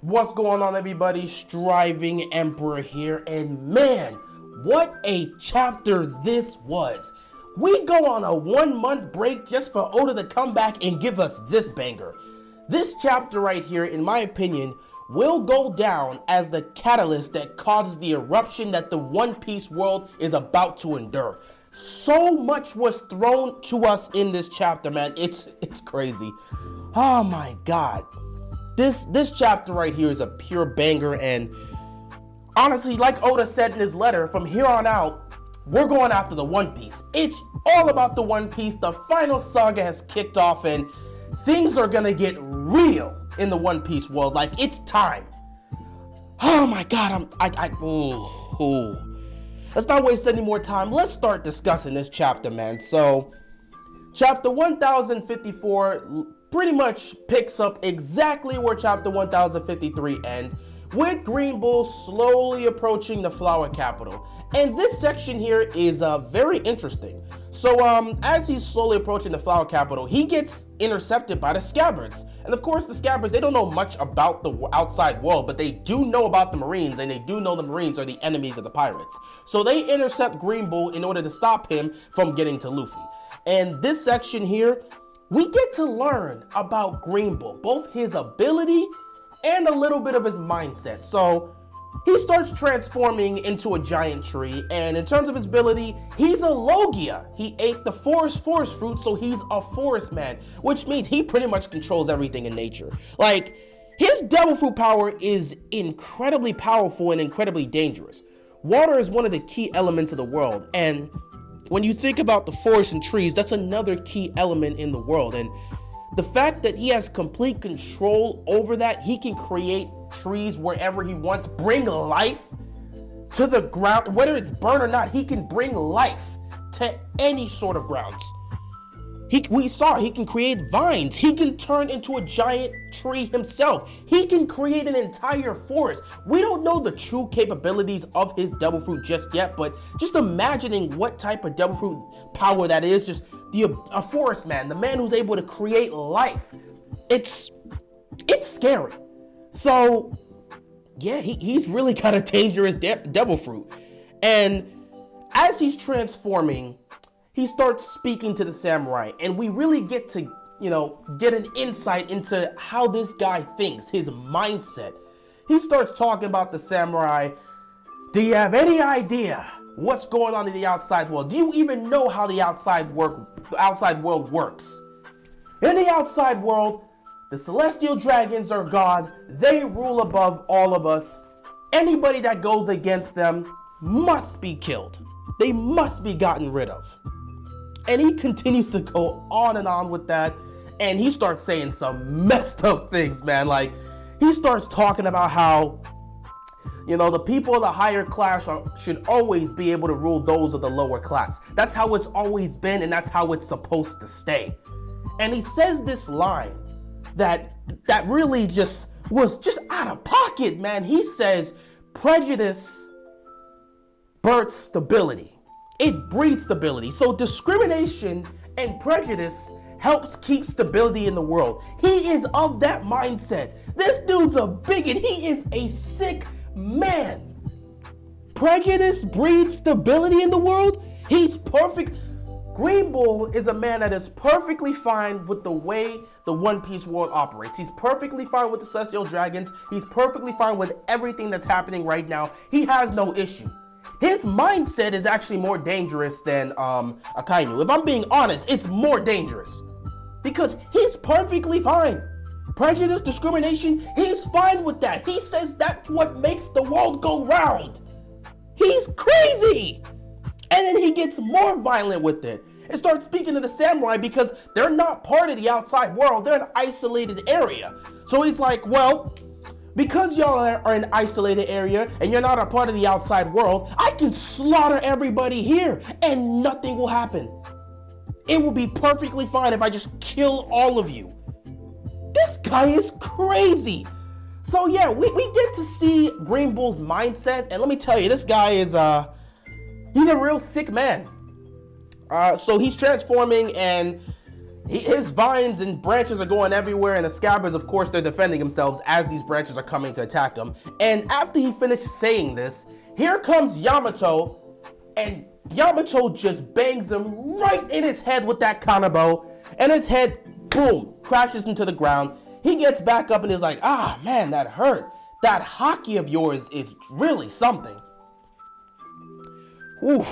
What's going on, everybody? Striving Emperor here, and man, what a chapter this was. We go on a 1 month break just for Oda to come back and give us this banger. This chapter right here, in my opinion, will go down as the catalyst that causes the eruption that the One Piece world is about to endure. So much was thrown to us in this chapter, man. It's crazy. Oh my god. This chapter right here is a pure banger, and honestly, like Oda said in his letter, from here on out, we're going after the One Piece. It's all about the One Piece. The final saga has kicked off, and things are gonna get real in the One Piece world. Like, it's time. Oh my god, Let's not waste any more time. Let's start discussing this chapter, man. So, chapter 1054 pretty much picks up exactly where chapter 1053 ends, with Green Bull slowly approaching the flower capital. And this section here is very interesting. So as he's slowly approaching the flower capital, he gets intercepted by the Scabbards. And of course, the Scabbards, they don't know much about the outside world, but they do know about the Marines, and they do know the Marines are the enemies of the pirates. So they intercept Green Bull in order to stop him from getting to Luffy. And this section here, we get to learn about Green Bull, both his ability and a little bit of his mindset. So he starts transforming into a giant tree, and in terms of his ability, he's a Logia. He ate the forest fruit, so he's a forest man, which means he pretty much controls everything in nature. Like, his devil fruit power is incredibly powerful and incredibly dangerous. Water is one of the key elements of the world, and when you think about the forest and trees, that's another key element in the world. And the fact that he has complete control over that, he can create trees wherever he wants, bring life to the ground, whether it's burnt or not, he can bring life to any sort of grounds. We saw he can create vines. He can turn into a giant tree himself. He can create an entire forest. We don't know the true capabilities of his devil fruit just yet, but just imagining what type of devil fruit power that is, just a forest man, the man who's able to create life. It's scary. So yeah, he's really got a dangerous devil fruit. And as he's transforming, he starts speaking to the samurai, and we really get to, get an insight into how this guy thinks, his mindset. He starts talking about the samurai. Do you have any idea what's going on in the outside world? Do you even know how the outside world works? In the outside world, the celestial dragons are God. They rule above all of us. Anybody that goes against them must be killed. They must be gotten rid of. And he continues to go on and on with that, and he starts saying some messed up things, man. Like, he starts talking about how, the people of the higher class should always be able to rule those of the lower class. That's how it's always been, and that's how it's supposed to stay. And he says this line that really was just out of pocket, man. He says, prejudice births stability. It breeds stability. So discrimination and prejudice helps keep stability in the world. He is of that mindset. This dude's a bigot. He is a sick man. Prejudice breeds stability in the world? He's perfect. Green Bull is a man that is perfectly fine with the way the One Piece world operates. He's perfectly fine with the Celestial Dragons. He's perfectly fine with everything that's happening right now. He has no issue. His mindset is actually more dangerous than Akainu. If I'm being honest, it's more dangerous. Because he's perfectly fine. Prejudice, discrimination, he's fine with that. He says that's what makes the world go round. He's crazy. And then he gets more violent with it and starts speaking to the samurai because they're not part of the outside world. They're an isolated area. So he's like, well, because y'all are an isolated area and you're not a part of the outside world, I can slaughter everybody here and nothing will happen. It will be perfectly fine if I just kill all of you. This guy is crazy. So yeah, we get to see Green Bull's mindset, and let me tell you, this guy is he's a real sick man. So he's transforming, and his vines and branches are going everywhere, and the Scabbers, of course, they're defending themselves as these branches are coming to attack him. And after he finished saying this, here comes Yamato, and Yamato just bangs him right in his head with that kanabo, and his head, boom, crashes into the ground. He gets back up and is like, ah, man, that hurt. That hockey of yours is really something. Whew.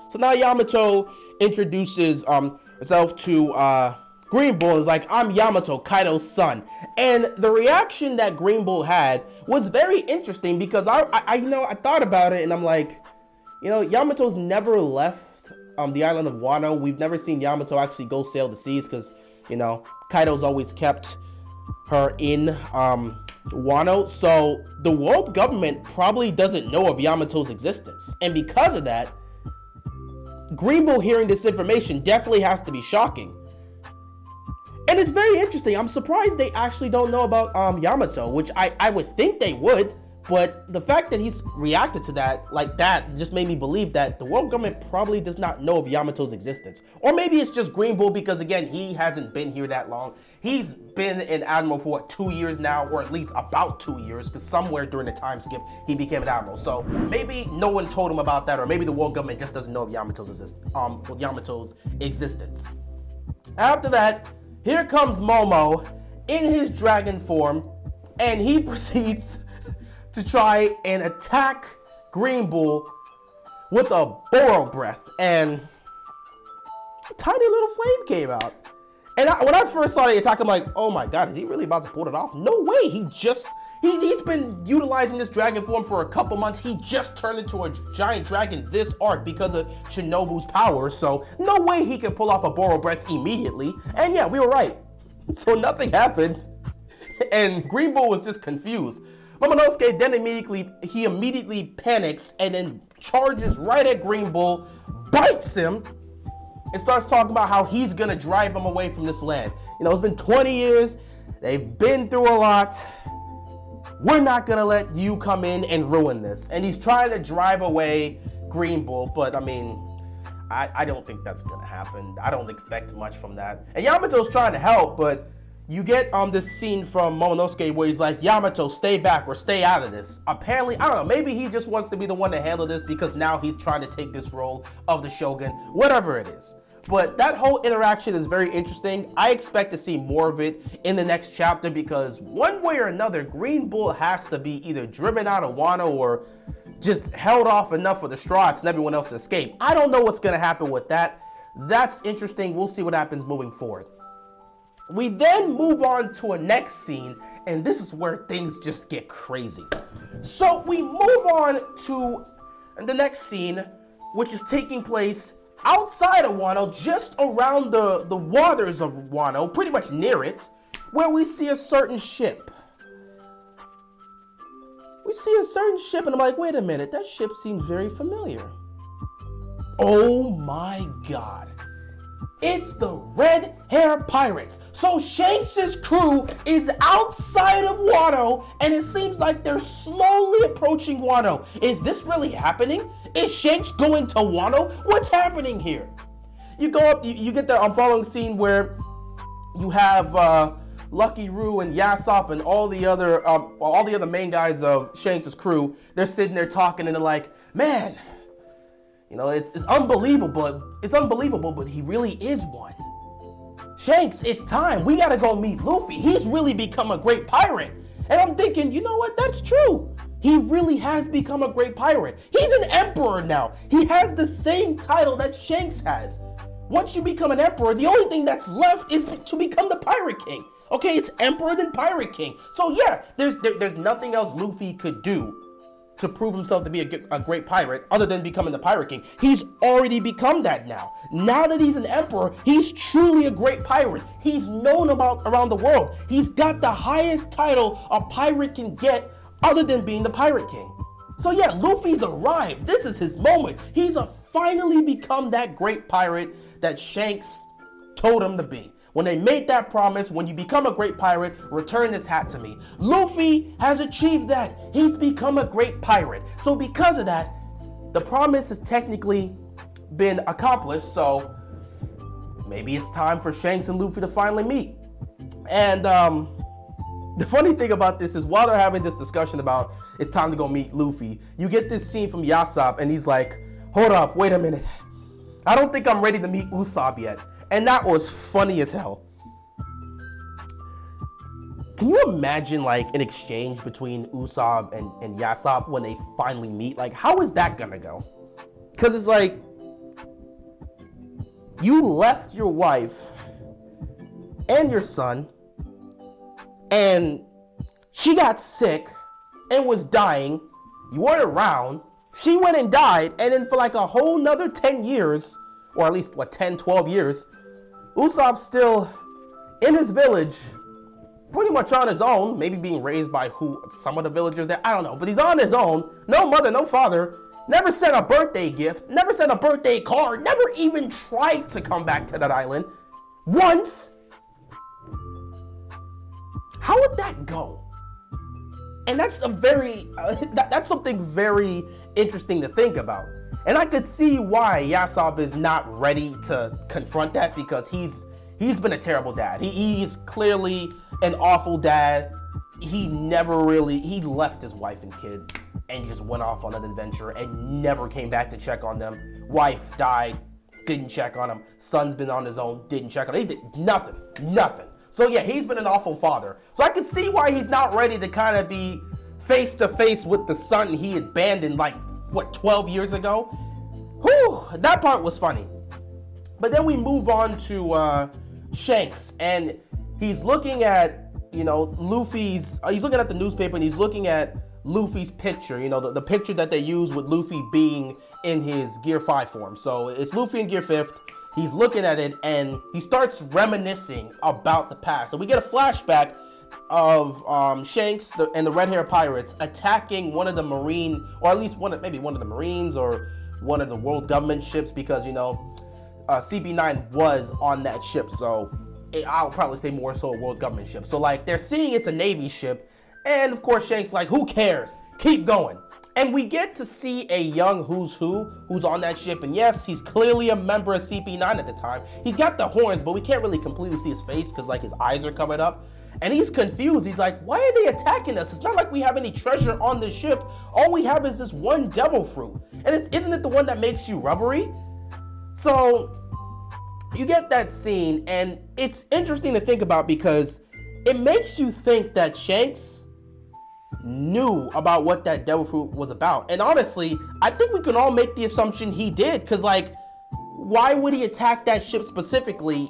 So now Yamato introduces himself to Green Bull. Is like, I'm Yamato, Kaido's son. And the reaction that Green Bull had was very interesting because I thought about it and I'm like, Yamato's never left the island of Wano. We've never seen Yamato actually go sail the seas because, Kaido's always kept her in Wano. So the world government probably doesn't know of Yamato's existence. And because of that, Green Bull hearing this information definitely has to be shocking. And it's very interesting. I'm surprised they actually don't know about Yamato, which I would think they would. But the fact that he's reacted to that like that just made me believe that the world government probably does not know of Yamato's existence. Or maybe it's just Green Bull because, again, he hasn't been here that long. He's been an admiral for, 2 years now, or at least about 2 years, because somewhere during the time skip, he became an admiral. So maybe no one told him about that, or maybe the world government just doesn't know of Yamato's existence. After that, here comes Momo in his dragon form, and he proceeds to try and attack Green Bull with a Boro breath, and a tiny little flame came out. And when I first saw the attack, I'm like, oh my god, is he really about to pull it off? No way. He's been utilizing this dragon form for a couple months. He just turned into a giant dragon this arc because of Shinobu's power, so no way he could pull off a Boro breath immediately. And yeah, we were right. So nothing happened, and Green Bull was just confused. Momonosuke then immediately panics and then charges right at Green Bull, bites him, and starts talking about how he's gonna drive him away from this land. It's been 20 years, they've been through a lot. We're not gonna let you come in and ruin this. And he's trying to drive away Green Bull, but I don't think that's gonna happen. I don't expect much from that. And Yamato's trying to help, but you get this scene from Momonosuke where he's like, Yamato, stay back or stay out of this. Apparently, I don't know, maybe he just wants to be the one to handle this because now he's trying to take this role of the Shogun, whatever it is. But that whole interaction is very interesting. I expect to see more of it in the next chapter because one way or another, Green Bull has to be either driven out of Wano or just held off enough for the Strats and everyone else to escape. I don't know what's going to happen with that. That's interesting. We'll see what happens moving forward. We then move on to a next scene, and this is where things just get crazy. So we move on to the next scene, which is taking place outside of Wano, just around the waters of Wano, pretty much near it, where we see a certain ship. And I'm like, wait a minute, that ship seems very familiar. Oh my god. It's the Red Hair Pirates. So Shanks' crew is outside of Wano, and it seems like they're slowly approaching Wano. Is this really happening? Is Shanks going to Wano? What's happening here? You go up, you get the following scene where you have Lucky Roo and Yasop and all the other main guys of Shanks' crew. They're sitting there talking, and they're like, man, it's unbelievable, but he really is one. Shanks, it's time. We gotta go meet Luffy. He's really become a great pirate. And I'm thinking, you know what? That's true. He really has become a great pirate. He's an emperor now. He has the same title that Shanks has. Once you become an emperor, the only thing that's left is to become the Pirate King. Okay, it's Emperor then Pirate King. So yeah, there's nothing else Luffy could do to prove himself to be a great pirate other than becoming the Pirate King. He's already become that now. Now that he's an emperor, he's truly a great pirate. He's known about around the world. He's got the highest title a pirate can get other than being the Pirate King. So yeah, Luffy's arrived. This is his moment. He's finally become that great pirate that Shanks told him to be. When they made that promise, when you become a great pirate, return this hat to me. Luffy has achieved that. He's become a great pirate. So because of that, the promise has technically been accomplished. So maybe it's time for Shanks and Luffy to finally meet. And the funny thing about this is while they're having this discussion about it's time to go meet Luffy, you get this scene from Yasopp and he's like, hold up, wait a minute. I don't think I'm ready to meet Usopp yet. And that was funny as hell. Can you imagine like an exchange between Usopp and Yasopp when they finally meet? Like, how is that gonna go? Because it's like, you left your wife and your son, and she got sick and was dying. You weren't around. She went and died, and then for like a whole nother 10 years, or at least, 10, 12 years, Usopp's still in his village, pretty much on his own, maybe being raised by some of the villagers there, I don't know, but he's on his own, no mother, no father, never sent a birthday gift, never sent a birthday card, never even tried to come back to that island once. How would that go? And that's that's something very interesting to think about. And I could see why Yasopp is not ready to confront that, because he's been a terrible dad. He's clearly an awful dad. He left his wife and kid and just went off on an adventure and never came back to check on them. Wife died, didn't check on him. Son's been on his own, didn't check on him. He did nothing. So yeah, he's been an awful father. So I could see why he's not ready to kind of be face to face with the son he abandoned 12 years ago? Whew, that part was funny. But then we move on to Shanks, and he's looking at, Luffy's, he's looking at the newspaper, and he's looking at Luffy's picture, the picture that they use with Luffy being in his Gear 5 form. So it's Luffy in Gear 5th. He's looking at it, and he starts reminiscing about the past. So we get a flashback of Shanks and the red hair pirates attacking one of the Marine, or at least maybe one of the Marines or one of the world government ships, because CP9 was on that ship, so I'll probably say more so a world government ship. So they're seeing it's a Navy ship, and of course Shanks who cares, keep going. And we get to see a young who's on that ship, and yes, he's clearly a member of CP9 at the time. He's got the horns, but we can't really completely see his face because his eyes are covered up. And he's confused. He's like, why are they attacking us? It's not like we have any treasure on this ship. All we have is this one devil fruit. And isn't it the one that makes you rubbery? So you get that scene, and it's interesting to think about because it makes you think that Shanks knew about what that devil fruit was about. And honestly, I think we can all make the assumption he did, because why would he attack that ship specifically?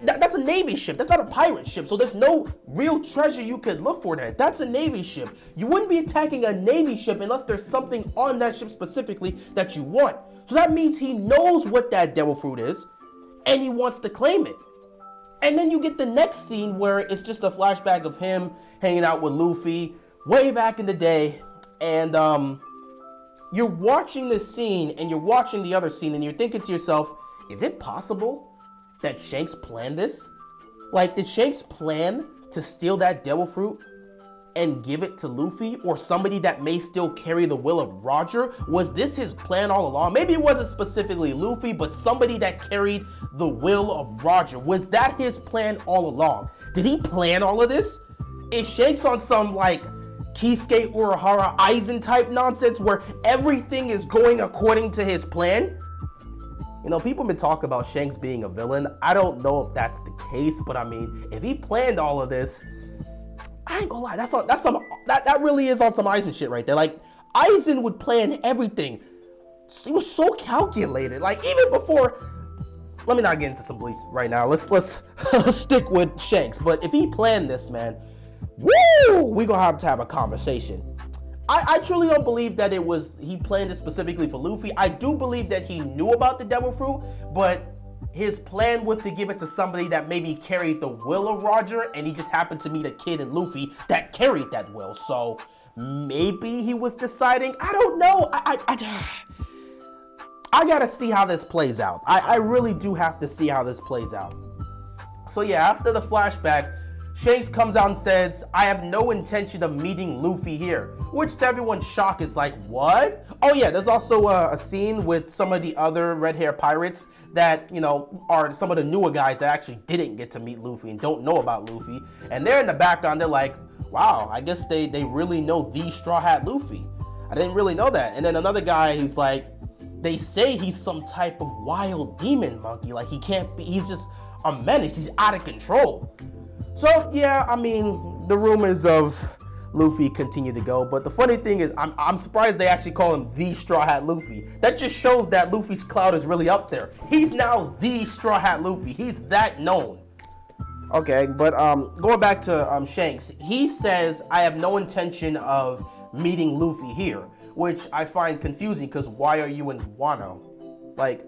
That's a Navy ship. That's not a pirate ship. So there's no real treasure you could look for there. That's a Navy ship. You wouldn't be attacking a Navy ship unless there's something on that ship specifically that you want. So that means he knows what that devil fruit is, and he wants to claim it. And then you get the next scene where it's just a flashback of him hanging out with Luffy way back in the day. And you're watching this scene, and you're watching the other scene, and you're thinking to yourself, is it possible that Shanks planned this? Did Shanks plan to steal that devil fruit and give it to Luffy, or somebody that may still carry the will of Roger? Was this his plan all along? Maybe it wasn't specifically Luffy, but somebody that carried the will of Roger. Was that his plan all along? Did he plan all of this? Is Shanks on some Kisuke Urahara Aizen type nonsense where everything is going according to his plan? People have been talking about Shanks being a villain. I don't know if that's the case, but I mean, if he planned all of this, I ain't gonna lie, that really is on some Aizen shit right there. Aizen would plan everything. He was so calculated. Even before, let me not get into some Bleach right now. Let's stick with Shanks. But if he planned this, man, woo, we gonna have to have a conversation. I truly don't believe that he planned it specifically for Luffy. I do believe that he knew about the devil fruit, but his plan was to give it to somebody that maybe carried the will of Roger, and he just happened to meet a kid in Luffy that carried that will. So maybe he was deciding, I don't know. I gotta see how this plays out. I really do have to see how this plays out. So yeah, after the flashback, Shanks comes out and says, I have no intention of meeting Luffy here, which to everyone's shock is like, what? Oh yeah, there's also a scene with some of the other red hair pirates that, you know, are some of the newer guys that actually didn't get to meet Luffy and don't know about Luffy. And they're in the background, they're like, wow, I guess they really know the Straw Hat Luffy. I didn't really know that. And then another guy, he's like, they say he's some type of wild demon monkey. Like he can't be, he's just a menace, he's out of control. So yeah, I mean, the rumors of Luffy continue to go, but the funny thing is, I'm surprised they actually call him the Straw Hat Luffy. That just shows that Luffy's clout is really up there. He's now the Straw Hat Luffy. He's that known. Okay, but going back to Shanks, he says, I have no intention of meeting Luffy here, which I find confusing because why are you in Wano? Like,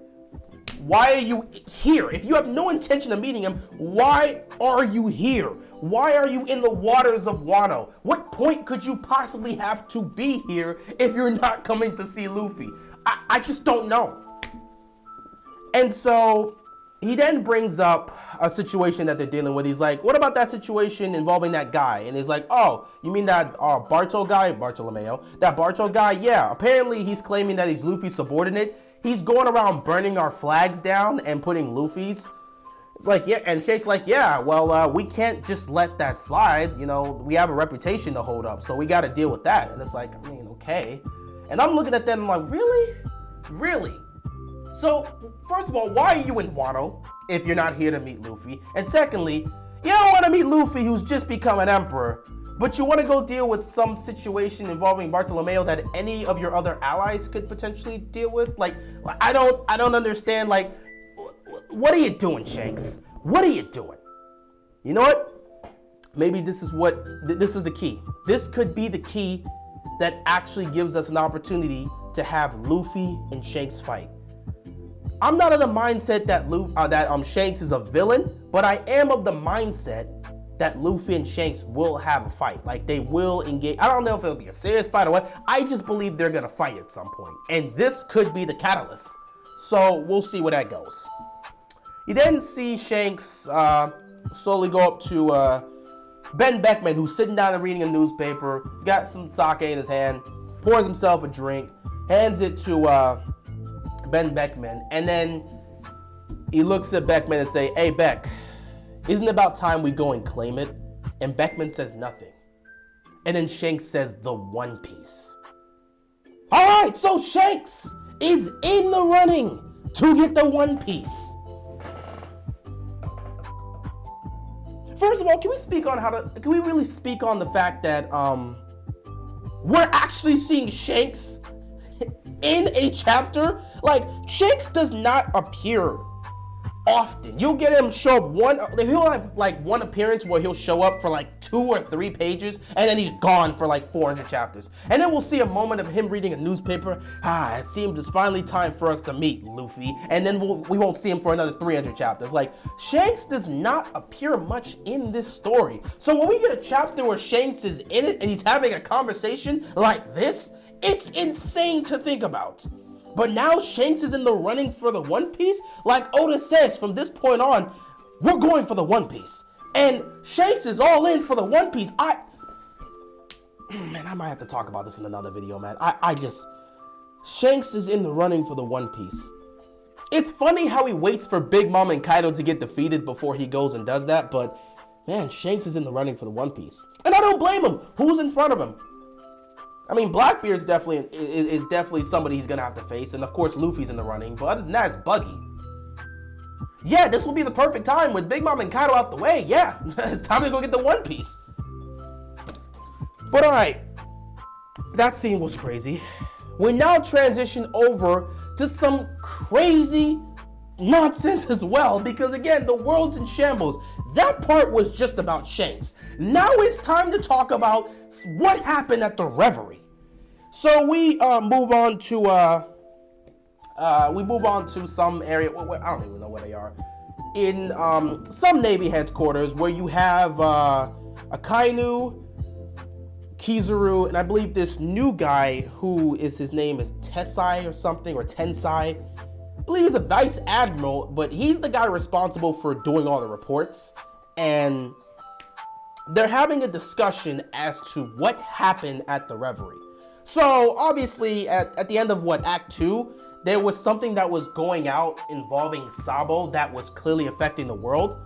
why are you here? If you have no intention of meeting him, why are you here? Why are you in the waters of Wano? What point could you possibly have to be here if you're not coming to see Luffy? I just don't know. And so he then brings up a situation that they're dealing with. He's like, what about that situation involving that guy? And he's like, oh, you mean that Bartolomeo? That Bartol guy? Yeah, apparently he's claiming that he's Luffy's subordinate. He's going around burning our flags down and putting Luffy's. It's like, yeah, and Shake's like, yeah, well, we can't just let that slide. You know, we have a reputation to hold up, so we got to deal with that. And it's like, I mean, okay. And I'm looking at them, I'm like, really? Really? So, first of all, why are you in Wano if you're not here to meet Luffy? And secondly, you don't want to meet Luffy who's just become an emperor, but you want to go deal with some situation involving Bartolomeo that any of your other allies could potentially deal with? Like, I don't understand, like, what are you doing, Shanks? What are you doing? You know what? Maybe this is the key. This could be the key that actually gives us an opportunity to have Luffy and Shanks fight. I'm not of the mindset that Shanks is a villain, but I am of the mindset that Luffy and Shanks will have a fight. Like, they will engage. I don't know if it'll be a serious fight or what. I just believe they're gonna fight at some point. And this could be the catalyst. So we'll see where that goes. You then see Shanks slowly go up to Ben Beckman, who's sitting down and reading a newspaper. He's got some sake in his hand, pours himself a drink, hands it to Ben Beckman, and then he looks at Beckman and say, hey Beck, isn't it about time we go and claim it? And Beckman says nothing. And then Shanks says the One Piece. All right, so Shanks is in the running to get the One Piece. First of all, can we really speak on the fact that we're actually seeing Shanks in a chapter? Like, Shanks does not appear often. You'll get him show up he'll have like one appearance where he'll show up for like 2 or 3 pages and then he's gone for like 400 chapters. And then we'll see a moment of him reading a newspaper. It seems it's finally time for us to meet Luffy. And then we won't see him for another 300 chapters. Like, Shanks does not appear much in this story. So when we get a chapter where Shanks is in it and he's having a conversation like this, it's insane to think about. But now Shanks is in the running for the One Piece? Like Oda says, from this point on, we're going for the One Piece. And Shanks is all in for the One Piece. Man, I might have to talk about this in another video, man. Shanks is in the running for the One Piece. It's funny how he waits for Big Mom and Kaido to get defeated before he goes and does that, but man, Shanks is in the running for the One Piece. And I don't blame him. Who's in front of him? I mean, Blackbeard's definitely somebody he's gonna have to face, and of course Luffy's in the running, but other than that, it's Buggy. Yeah, this will be the perfect time with Big Mom and Kaido out the way. Yeah, it's time to go get the One Piece. But alright, that scene was crazy. We now transition over to some crazy nonsense as well, because again, the world's in shambles. That part was just about Shanks. Now it's time to talk about what happened at the Reverie. So we move on to some area. I don't even know where they are. In some Navy headquarters where you have Akainu, Kizaru, and I believe this new guy his name is Tensai or something, or Tensai. I believe he's a vice admiral, but he's the guy responsible for doing all the reports. And they're having a discussion as to what happened at the Reverie. So obviously at the end of Act 2, there was something that was going out involving Sabo that was clearly affecting the world.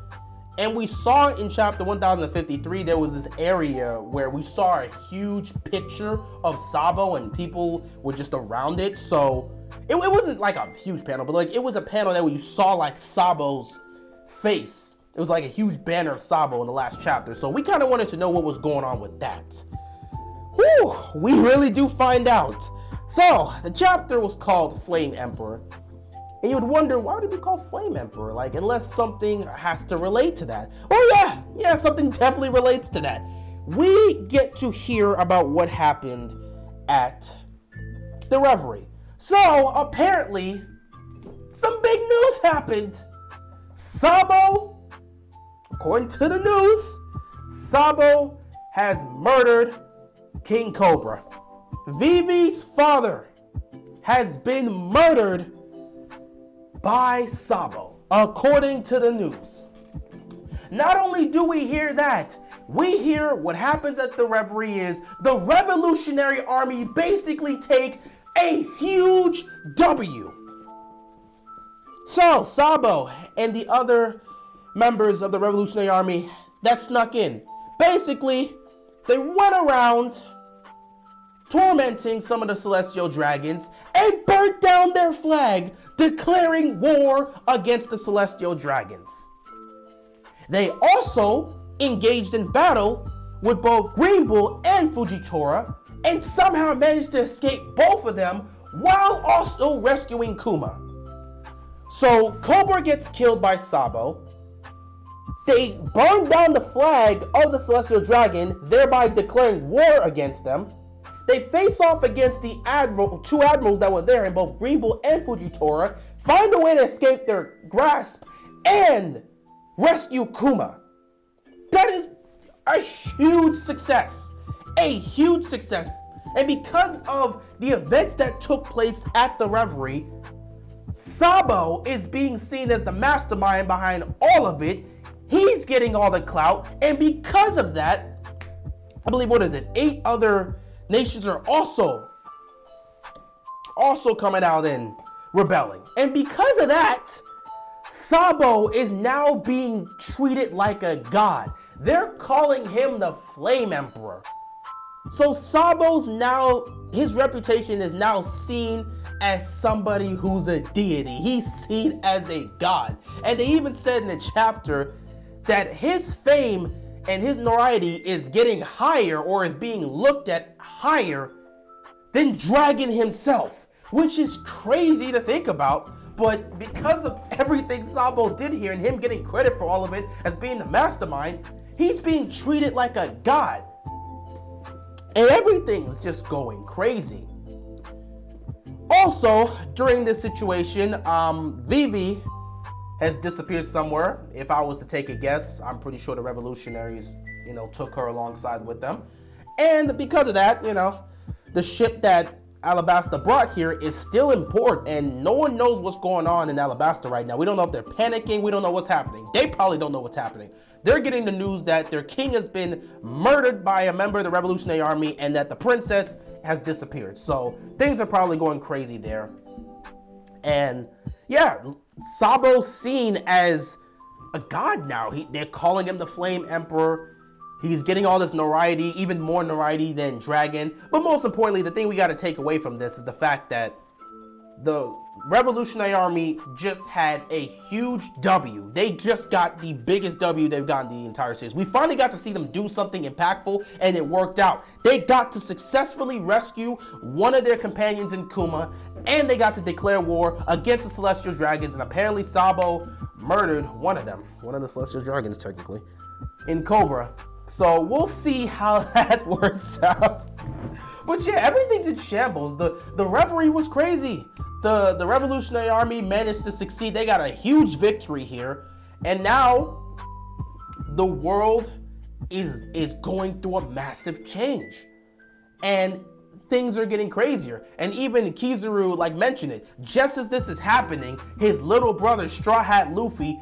And we saw in chapter 1053, there was this area where we saw a huge picture of Sabo and people were just around it. So it wasn't like a huge panel, but like it was a panel that where you saw like Sabo's face. It was like a huge banner of Sabo in the last chapter. So we kind of wanted to know what was going on with that. Whew, we really do find out. So the chapter was called Flame Emperor. And you would wonder, why would it be called Flame Emperor? Like, unless something has to relate to that. Oh yeah, something definitely relates to that. We get to hear about what happened at the Reverie. So, apparently, some big news happened. Sabo, according to the news, Sabo has murdered King Cobra. Vivi's father has been murdered by Sabo, according to the news. Not only do we hear that, we hear what happens at the Reverie is the Revolutionary Army basically take a huge W. So Sabo and the other members of the Revolutionary Army that snuck in, basically, they went around tormenting some of the Celestial Dragons and burnt down their flag, declaring war against the Celestial Dragons. They also engaged in battle with both Green Bull and Fujitora and somehow managed to escape both of them while also rescuing Kuma. So Cobra gets killed by Sabo. They burn down the flag of the Celestial Dragon, thereby declaring war against them. They face off against the two admirals that were there in both Green Bull and Fujitora, find a way to escape their grasp, and rescue Kuma. That is a huge success. A huge success. And because of the events that took place at the Reverie, Sabo is being seen as the mastermind behind all of it. He's getting all the clout. And because of that, I believe, 8 other nations are also coming out and rebelling. And because of that, Sabo is now being treated like a god. They're calling him the Flame Emperor. So his reputation is now seen as somebody who's a deity. He's seen as a god. And they even said in the chapter that his fame and his notoriety is getting higher, or is being looked at higher than Dragon himself, which is crazy to think about. But because of everything Sabo did here and him getting credit for all of it as being the mastermind, he's being treated like a god. And everything's just going crazy. Also, during this situation, Vivi has disappeared somewhere. If I was to take a guess, I'm pretty sure the revolutionaries, took her alongside with them. And because of that, the ship that Alabasta brought here is still in port, and no one knows what's going on in Alabasta right now. We don't know if they're panicking. We don't know what's happening. They probably don't know what's happening. They're getting the news that their king has been murdered by a member of the Revolutionary Army and that the princess has disappeared. So things are probably going crazy there. And yeah, Sabo's seen as a god now. They're calling him the Flame Emperor. He's getting all this notoriety, even more notoriety than Dragon. But most importantly, the thing we got to take away from this is the fact that the Revolutionary Army just had a huge W. They just got the biggest W they've gotten the entire series. We finally got to see them do something impactful, and it worked out. They got to successfully rescue one of their companions in Kuma, and they got to declare war against the Celestial Dragons, and apparently Sabo murdered one of them. One of the Celestial Dragons, technically, in Cobra. So we'll see how that works out. But yeah, everything's in shambles. The Reverie was crazy. The Revolutionary Army managed to succeed. They got a huge victory here. And now the world is going through a massive change. And things are getting crazier. And even Kizaru mentioned it. Just as this is happening, his little brother, Straw Hat Luffy,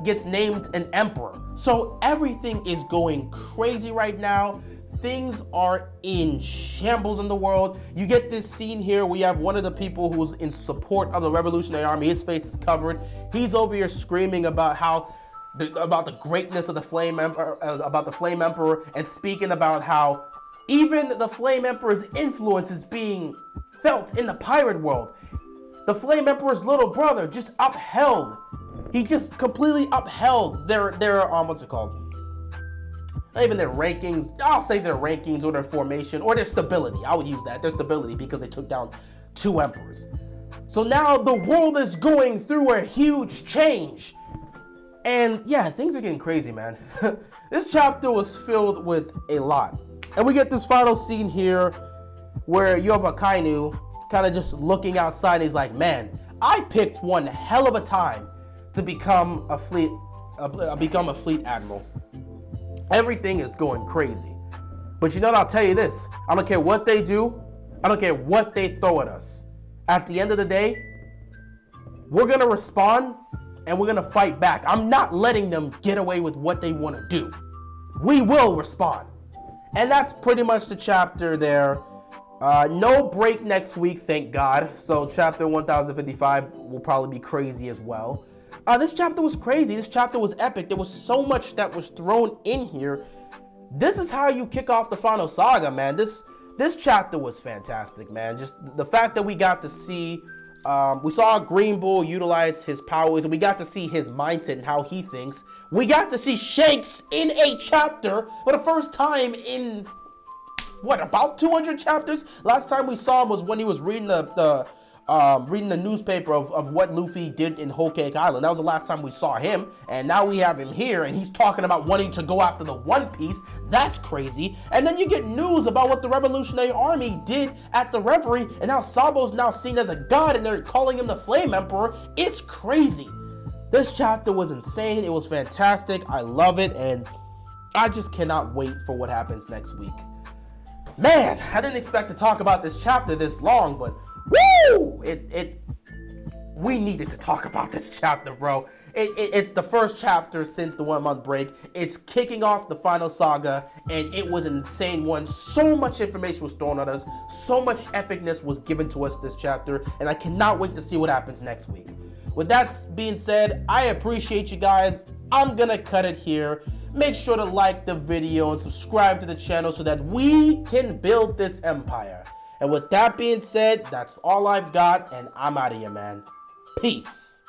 gets named an emperor. So everything is going crazy right now. Things are in shambles in the world. You get this scene here. We have one of the people who's in support of the Revolutionary Army. His face is covered. He's over here screaming about about the greatness of the Flame Emperor, and speaking about how even the Flame Emperor's influence is being felt in the pirate world. The Flame Emperor's little brother just upheld. He just completely upheld their what's it called? Not even their rankings. I'll say their rankings or their formation or their stability. I would use that. Their stability, because they took down 2 emperors. So now the world is going through a huge change. And yeah, things are getting crazy, man. This chapter was filled with a lot. And we get this final scene here where you have Akainu kind of just looking outside. He's like, man, I picked one hell of a time to become a fleet admiral. Everything is going crazy. But you know what, I'll tell you this. I don't care what they do. I don't care what they throw at us. At the end of the day, we're going to respond and we're going to fight back. I'm not letting them get away with what they want to do. We will respond. And that's pretty much the chapter there. No break next week, thank God. So chapter 1055 will probably be crazy as well. This chapter was crazy. This chapter was epic. There was so much that was thrown in here. This is how you kick off the final saga, man. This chapter was fantastic, man. Just the fact that we got to see, we saw Green Bull utilize his powers, and we got to see his mindset and how he thinks. We got to see Shanks in a chapter for the first time in, what, about 200 chapters? Last time we saw him was when he was reading the newspaper of what Luffy did in Whole Cake Island. That was the last time we saw him, and now we have him here, and he's talking about wanting to go after the One Piece. That's crazy. And then you get news about what the Revolutionary Army did at the Reverie, and how Sabo's now seen as a god, and they're calling him the Flame Emperor. It's crazy. This chapter was insane. It was fantastic. I love it, and I just cannot wait for what happens next week. Man, I didn't expect to talk about this chapter this long, but woo! We needed to talk about this chapter, bro. It's the first chapter since the 1 month break. It's kicking off the final saga, and it was an insane one. So much information was thrown at us. So much epicness was given to us this chapter, and I cannot wait to see what happens next week. With that being said, I appreciate you guys. I'm gonna cut it here. Make sure to like the video and subscribe to the channel so that we can build this empire. And with that being said, that's all I've got, and I'm out of here, man. Peace.